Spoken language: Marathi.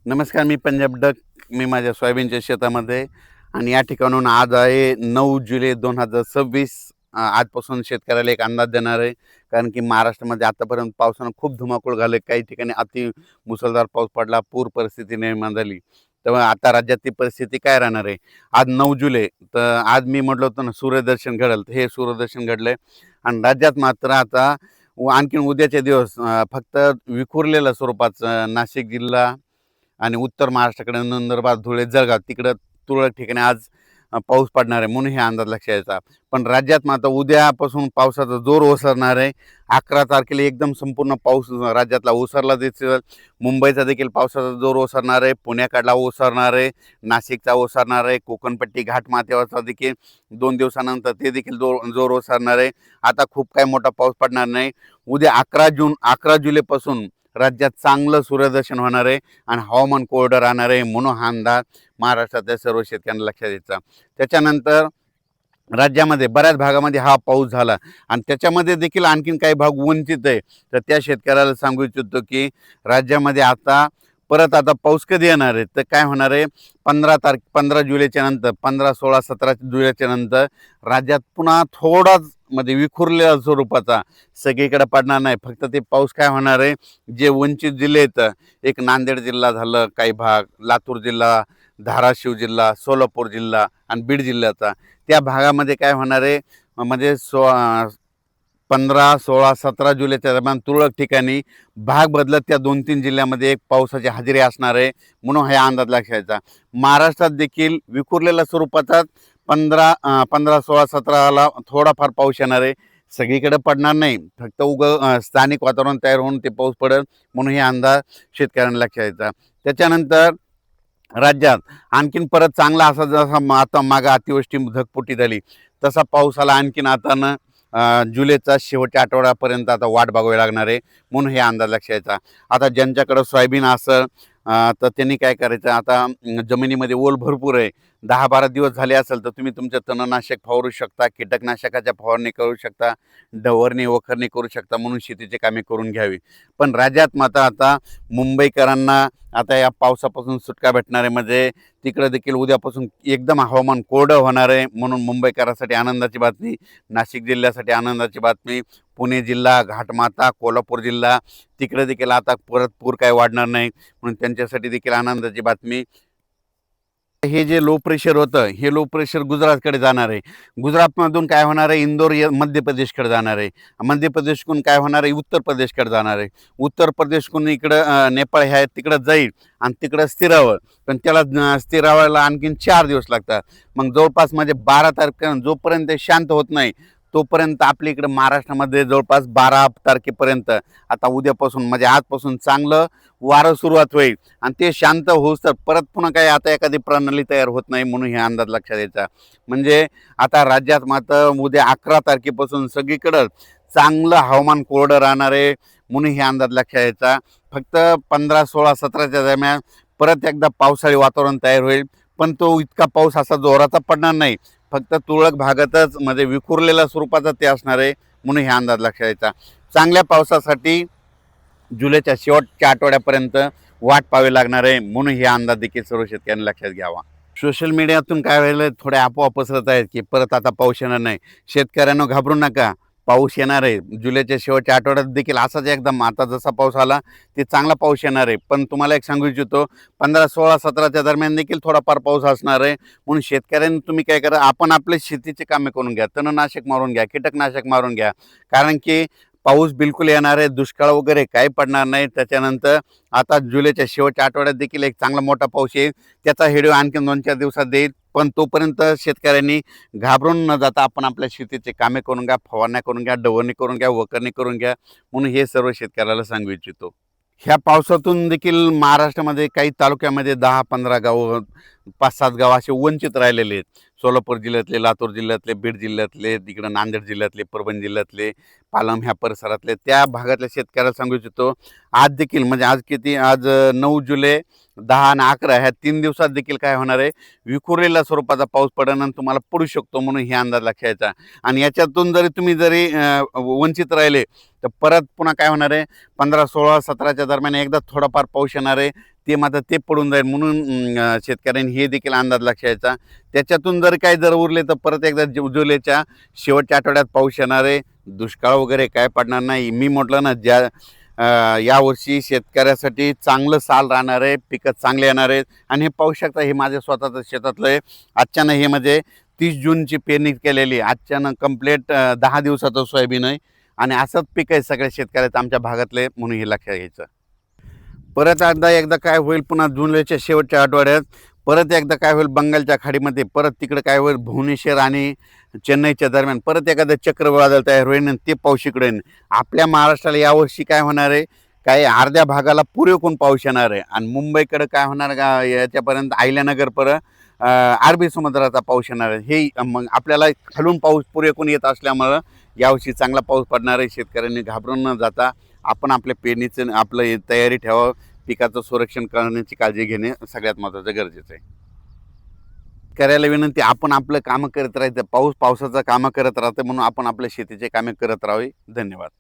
नमस्कार, मी पंजाब डक. मी माझ्या सोयाबीनच्या शेतामध्ये आणि या ठिकाणून आज आहे 9 जुलै 2026. आजपासून शेतकऱ्याला एक अंदाज देणार आहे. कारण की महाराष्ट्रामध्ये आतापर्यंत पावसानं खूप धुमाकूळ घाले. काही ठिकाणी अति मुसळधार पाऊस पडला, पूर परिस्थिती निर्माण झाली. तेव्हा आता राज्यातली परिस्थिती काय राहणार आहे? आज 9 जुलै, तर आज मी म्हटलं होतं ना सूर्यदर्शन घडेल, तर हे सूर्यदर्शन घडलंय. आणि राज्यात मात्र आता आणखीन उद्याचे दिवस फक्त विखुरलेल्या स्वरूपाचं नाशिक जिल्हा आणि उत्तर महाराष्ट्राकडे नंदुरबार, धुळे, जळगाव तिकडं तुरळक ठिकाणी आज पाऊस पडणार आहे म्हणून हे अंदाज लक्षात यायचा. पण राज्यात मात्र उद्यापासून पावसाचा जोर ओसरणार आहे. 11 तारखेला एकदम संपूर्ण पाऊस राज्यातला ओसरला दिसेल. मुंबईचा देखील पावसाचा जोर ओसरणार आहे, पुण्याकडला ओसरणार आहे, नाशिकचा ओसरणार आहे, कोकणपट्टी घाटमाथ्यावरचा देखील 2 दिवसानंतर ते देखील जोर ओसरणार आहे. आता खूप काही मोठा पाऊस पडणार नाही. उद्या 11 जुलैपासून राज्यात चांगलं सूर्यदर्शन होणार आहे आणि हवामान कोरडं राहणार आहे म्हणून हा अंदाज महाराष्ट्रातल्या सर्व शेतकऱ्यांना लक्षात द्यायचा. त्याच्यानंतर राज्यामध्ये बऱ्याच भागामध्ये हा पाऊस झाला आणि त्याच्यामध्ये देखील आणखीन काही भाग वंचित आहे. तर त्या शेतकऱ्याला सांगू इच्छितो की राज्यामध्ये आता परत पाऊस कधी येणार आहे, तर काय होणार आहे, 15 जुलैच्या नंतर, 15, 16, 17 जुलैच्या नंतर राज्यात पुन्हा थोडाच मध्ये विखुरलेल्या स्वरूपाचा सगळीकडे पडणार नाही. फक्त ते पाऊस काय होणार आहे, जे वंचित जिल्हे आहेत, एक नांदेड जिल्हा झालं, काही भाग लातूर जिल्हा, धाराशिव जिल्हा, सोलापूर जिल्हा आणि बीड जिल्ह्याचा, त्या भागामध्ये काय होणार आहे, म्हणजे 15, 16, 17 जुलैच्या दरम्यान तुरळक ठिकाणी भाग बदलत त्या 2-3 जिल्ह्यामध्ये एक पावसाची हजेरी असणार आहे म्हणून हा अंदाज लक्षात. महाराष्ट्रात देखील विखुरलेल्या स्वरूपाचाच 15, 16, 17ला थोडाफार पाऊस येणार आहे. सगळीकडे पडणार नाही, फक्त स्थानिक वातावरण तयार होऊन ते पाऊस पडेल म्हणून हे अंदाज शेतकऱ्यांना लक्षात द्यायचा. त्याच्यानंतर राज्यात आणखीन परत चांगला असा जसा आता मागं अतिवृष्टी ढगफुटी झाली तसा पावसाला आणखीन आता न जुलैचा शेवटच्या आठवड्यापर्यंत आता वाट बघावी लागणार आहे म्हणून हे अंदाज लक्षात यायचा. आता ज्यांच्याकडं सोयाबीन असेल तर त्यांनी काय करायचं, आता जमिनीमध्ये ओल भरपूर आहे, 10-12 दिवस झाले असेल तर तुम्ही तुमचं तणनाशक फवारू शकता, कीटकनाशकाच्या फवारणी करू शकता, डवरणी वखरणी करू शकता म्हणून शेतीची कामे करून घ्यावी. पण राज्यात मात्र आता मुंबईकरांना आता या पावसापासून सुटका भेटणार आहे. म्हणजे तिकडं देखील उद्यापासून एकदम हवामान कोरडं होणार आहे म्हणून मुंबईकरांसाठी आनंदाची बातमी, नाशिक जिल्ह्यासाठी आनंदाची बातमी, पुणे जिल्हा, घाटमाथा, कोल्हापूर जिल्हा तिकडे देखील आता परत पूर काय वाढणार नाही म्हणून त्यांच्यासाठी देखील आनंदाची बातमी. हे जे लो प्रेशर होतं, हे लो प्रेशर गुजरातकडे जाणार आहे. गुजरातमधून काय होणार आहे, इंदोर मध्य प्रदेशकडे जाणार आहे. मध्य प्रदेशकडून काय होणार आहे, उत्तर प्रदेशकडे जाणार आहे. उत्तर प्रदेशकडून इकडं नेपाळ ह्या तिकडं जाईल आणि तिकडं स्थिरावं. पण त्याला स्थिरावायला आणखीन 4 दिवस लागतात. मग जवळपास म्हणजे 12 तारखेला जोपर्यंत शांत होत नाही तोपर्यंत आपल्या इकडं महाराष्ट्रामध्ये जवळपास 12 तारखेपर्यंत आता उद्यापासून म्हणजे आजपासून चांगलं वारं सुरुवात होईल आणि ते शांत होऊस तर परत पुन्हा काही आता एखादी प्रणाली तयार होत नाही म्हणून हे अंदाज लक्षात द्यायचा. म्हणजे आता राज्यात मात्र उद्या 11 तारखेपासून सगळीकडं चांगलं हवामान कोरडं राहणार आहे म्हणून हे अंदाज लक्षात द्यायचा. फक्त 15, 16, 17च्या दरम्यान परत एकदा पावसाळी वातावरण तयार होईल, पण तो इतका पाऊस असा जोराचा पडणार नाही, फक्त तुरळक भागातच म्हणजे विखुरलेल्या स्वरूपाचा ते असणार आहे म्हणून हे अंदाज लक्षात द्यायचा. चांगल्या पावसासाठी जुलैच्या शेवटच्या आठवड्यापर्यंत वाट पाहावी लागणार आहे म्हणून हे अंदाज देखील सर्व शेतकऱ्यांनी लक्षात घ्यावा. सोशल मीडियातून काय व्हायला थोड्या अफवा पसरत आहेत की परत आता पाऊस येणार नाही. शेतकऱ्यांना घाबरू नका, पाऊस येणार आहे. जुलैच्या शेवटच्या आठवड्यात देखील असाच एकदम आता जसा पाऊस आला ते चांगला पाऊस येणार आहे. पण तुम्हाला एक सांगू इच्छितो, 15, 16, 17च्या दरम्यान देखील थोडाफार पाऊस असणार आहे म्हणून शेतकऱ्यांनी तुम्ही काय करा, आपण आपले शेतीचे कामे करून घ्या, तणनाशक मारून घ्या, कीटकनाशक मारून घ्या. कारण की पाऊस बिलकुल येणार आहे, दुष्काळ वगैरे काही पडणार नाही. त्याच्यानंतर आता जुलैच्या शेवटच्या आठवड्यात देखील एक चांगला मोठा पाऊस येईल, त्याचा व्हिडिओ आणखी 2-4 दिवसात देईल. पण तोपर्यंत शेतकऱ्यांनी घाबरून न जाता आपण आपल्या शेतीचे कामे करून घ्या, फवारण्या करून घ्या, डवरणी करून घ्या, वखरणी करून घ्या म्हणून हे सर्व शेतकऱ्याला सांगू इच्छितो. ह्या पावसातून देखील महाराष्ट्रामध्ये काही तालुक्यामध्ये 10-15 गावं, 5-7 गावं असे वंचित राहिलेले आहेत. सोलापूर जिल्ह्यातले, लातूर जिल्ह्यातले, बीड जिल्ह्यातले, तिकडं नांदेड जिल्ह्यातले, परभणी जिल्ह्यातले, पालम ह्या परिसरातले त्या भागातल्या शेतकऱ्याला सांगू इच्छितो, आज देखील म्हणजे आज किती, आज 9 जुलै, 10 आणि 11 ह्या 3 दिवसात देखील काय होणार आहे, विखुरलेल्या स्वरूपाचा पाऊस पडणं तुम्हाला पडू शकतो म्हणून हे अंदाज लक्षात घ्यायचा. आणि याच्यातून तुम्ही जरी वंचित राहिले तर परत पुन्हा काय होणार आहे, 15, 16, 17च्या दरम्यान एकदा थोडाफार पाऊस येणार आहे. ते मात्र ते पडून जाईल म्हणून शेतकऱ्यांनी हे देखील अंदाज लक्षात. त्याच्यातून जर उरले तर परत एकदा जुलैच्या शेवटच्या आठवड्यात पाऊस येणार आहे. दुष्काळ वगैरे काय पडणार नाही. मी म्हटलं ना, यावर्षी शेतकऱ्यासाठी चांगलं साल राहणार आहे, पिकं चांगले येणार आहेत. आणि हे पाहू शकता, हे माझ्या स्वतःचं शेतातलं आहे. अचानक हे म्हणजे 30 जूनची पेरणी केलेली, अचानक कंप्लीट 10 दिवसाचं सोयाबीन आहे. आणि असंच पीक आहे सगळ्या शेतकऱ्याचं आमच्या भागातले, म्हणून हे लक्षात घ्यायचं. परत एकदा काय होईल, पुन्हा जुलैच्या शेवटच्या आठवड्यात परत एकदा काय होईल, बंगालच्या खाडीमध्ये परत तिकडे काय होईल, भुवनेश्वर आणि चेन्नईच्या दरम्यान परत एखादं चक्रवादळ तयार होईल आणि ते पाऊस इकडे येईल. आपल्या महाराष्ट्राला यावर्षी काय होणार आहे, काही अर्ध्या भागाला पुरेपूर पाऊस येणार आहे. आणि मुंबईकडे काय होणार का, याच्यापर्यंत अहिल्यानगरपर्यंत अरबी समुद्राचा पाऊस येणार आहे. हे मग आपल्याला खालून पाऊस पुरेपूर येत असल्यामुळं यावर्षी चांगला पाऊस पडणार आहे. शेतकऱ्यांनी घाबरून न जाता आपण आपल्या पेरणीचं आपलं तयारी ठेवावं. पिकाचं संरक्षण करण्याची काळजी घेणे सगळ्यात महत्त्वाचं गरजेचं आहे. करायला विनंती, आपण आपलं कामं करत राहायचं. पावसाचं कामं करत राहतं म्हणून आपण आपल्या शेतीचे कामे करत राहावे. धन्यवाद.